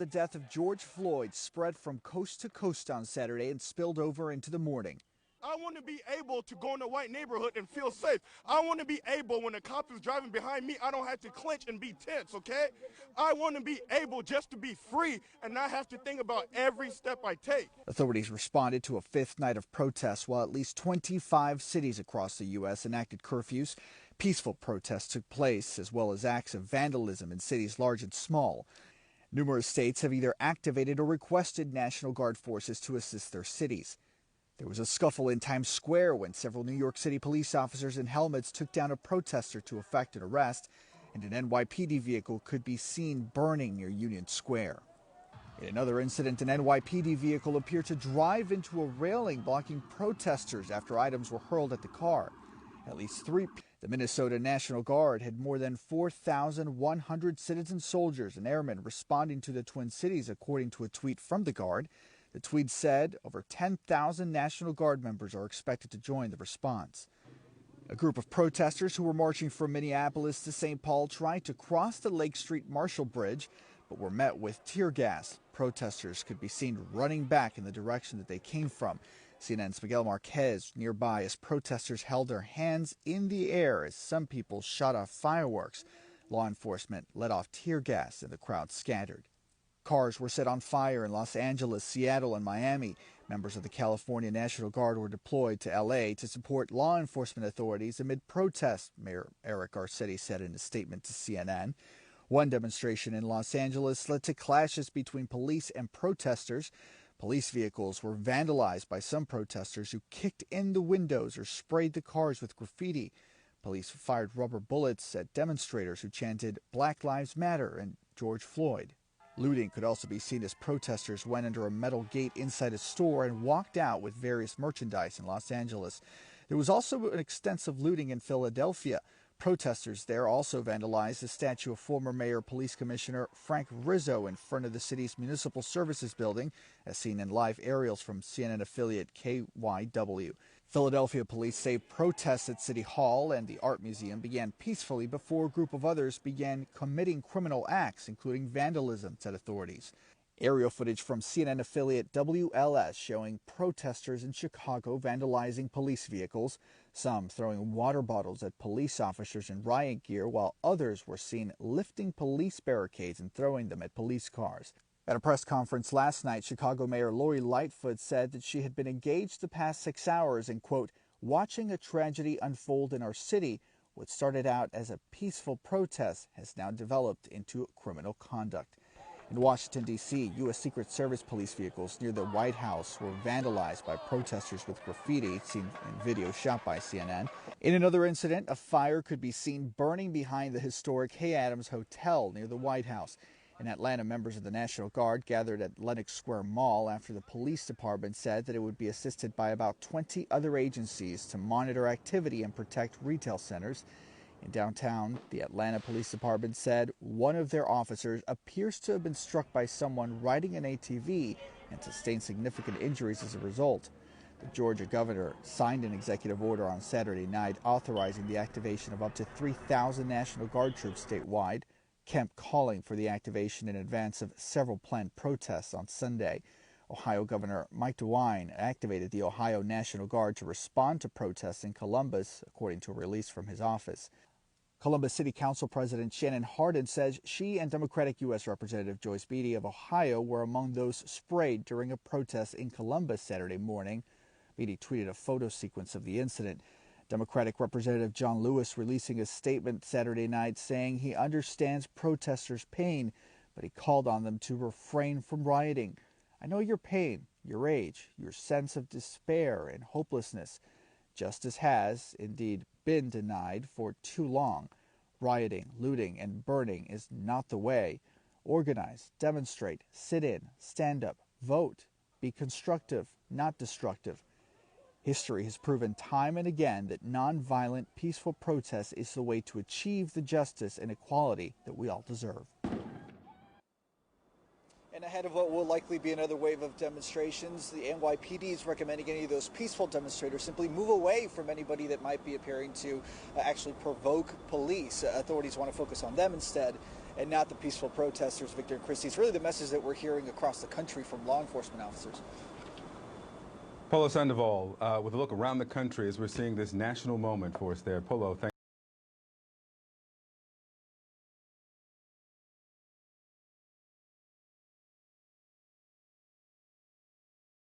The death of George Floyd spread from coast to coast on Saturday and spilled over into the morning. I want to be able to go in a white neighborhood and feel safe. I want to be able, when a cop is driving behind me, I don't have to clench and be tense, okay? I want to be able just to be free and not have to think about every step I take. Authorities responded to a fifth night of protests while at least 25 cities across the U.S. enacted curfews. Peaceful protests took place, as well as acts of vandalism in cities large and small. Numerous states have either activated or requested National Guard forces to assist their cities. There was a scuffle in Times Square when several New York City police officers in helmets took down a protester to effect an arrest, and an NYPD vehicle could be seen burning near Union Square. In another incident, an NYPD vehicle appeared to drive into a railing blocking protesters after items were hurled at the car. At least three. The Minnesota National Guard had more than 4,100 citizen soldiers and airmen responding to the Twin Cities, according to a tweet from the Guard. The tweet said over 10,000 National Guard members are expected to join the response. A group of protesters who were marching from Minneapolis to St. Paul tried to cross the Lake Street Marshall Bridge, but were met with tear gas. Protesters could be seen running back in the direction that they came from. CNN's Miguel Marquez nearby as protesters held their hands in the air as some people shot off fireworks. Law enforcement let off tear gas and the crowd scattered. Cars were set on fire in Los Angeles, Seattle, and Miami. Members of the California National Guard were deployed to L.A. to support law enforcement authorities amid protests, Mayor Eric Garcetti said in a statement to CNN. One demonstration in Los Angeles led to clashes between police and protesters. Police vehicles were vandalized by some protesters who kicked in the windows or sprayed the cars with graffiti. Police fired rubber bullets at demonstrators who chanted "Black Lives Matter" and "George Floyd." Looting could also be seen as protesters went under a metal gate inside a store and walked out with various merchandise in Los Angeles. There was also an extensive looting in Philadelphia. Protesters there also vandalized the statue of former Mayor Police Commissioner Frank Rizzo in front of the city's Municipal Services Building, as seen in live aerials from CNN affiliate KYW. Philadelphia police say protests at City Hall and the Art Museum began peacefully before a group of others began committing criminal acts, including vandalism, said authorities. Aerial footage from CNN affiliate WLS showing protesters in Chicago vandalizing police vehicles, some throwing water bottles at police officers in riot gear, while others were seen lifting police barricades and throwing them at police cars. At a press conference last night, Chicago Mayor Lori Lightfoot said that she had been engaged the past 6 hours in, quote, watching a tragedy unfold in our city. What started out as a peaceful protest has now developed into criminal conduct. In Washington, D.C., U.S. Secret Service police vehicles near the White House were vandalized by protesters with graffiti, seen in video shot by CNN. In another incident, a fire could be seen burning behind the historic Hay Adams Hotel near the White House. In Atlanta, members of the National Guard gathered at Lenox Square Mall after the police department said that it would be assisted by about 20 other agencies to monitor activity and protect retail centers. In downtown, the Atlanta Police Department said one of their officers appears to have been struck by someone riding an ATV and sustained significant injuries as a result. The Georgia governor signed an executive order on Saturday night authorizing the activation of up to 3,000 National Guard troops statewide. Kemp calling for the activation in advance of several planned protests on Sunday. Ohio Governor Mike DeWine activated the Ohio National Guard to respond to protests in Columbus, according to a release from his office. Columbus City Council President Shannon Hardin says she and Democratic U.S. Representative Joyce Beatty of Ohio were among those sprayed during a protest in Columbus Saturday morning. Beatty tweeted a photo sequence of the incident. Democratic Representative John Lewis releasing a statement Saturday night saying he understands protesters' pain, but he called on them to refrain from rioting. I know your pain, your rage, your sense of despair and hopelessness. Justice has, indeed, been denied for too long. Rioting, looting, and burning is not the way. Organize, demonstrate, sit in, stand up, vote. Be constructive, not destructive. History has proven time and again that nonviolent, peaceful protest is the way to achieve the justice and equality that we all deserve. And ahead of what will likely be another wave of demonstrations, the NYPD is recommending any of those peaceful demonstrators simply move away from anybody that might be appearing to actually provoke police. Authorities want to focus on them instead. and not the peaceful protesters, Victor and Christy. It's really the message that we're hearing across the country from law enforcement officers. Polo Sandoval with a look around the country as we're seeing this national moment for us there. Polo, thank you.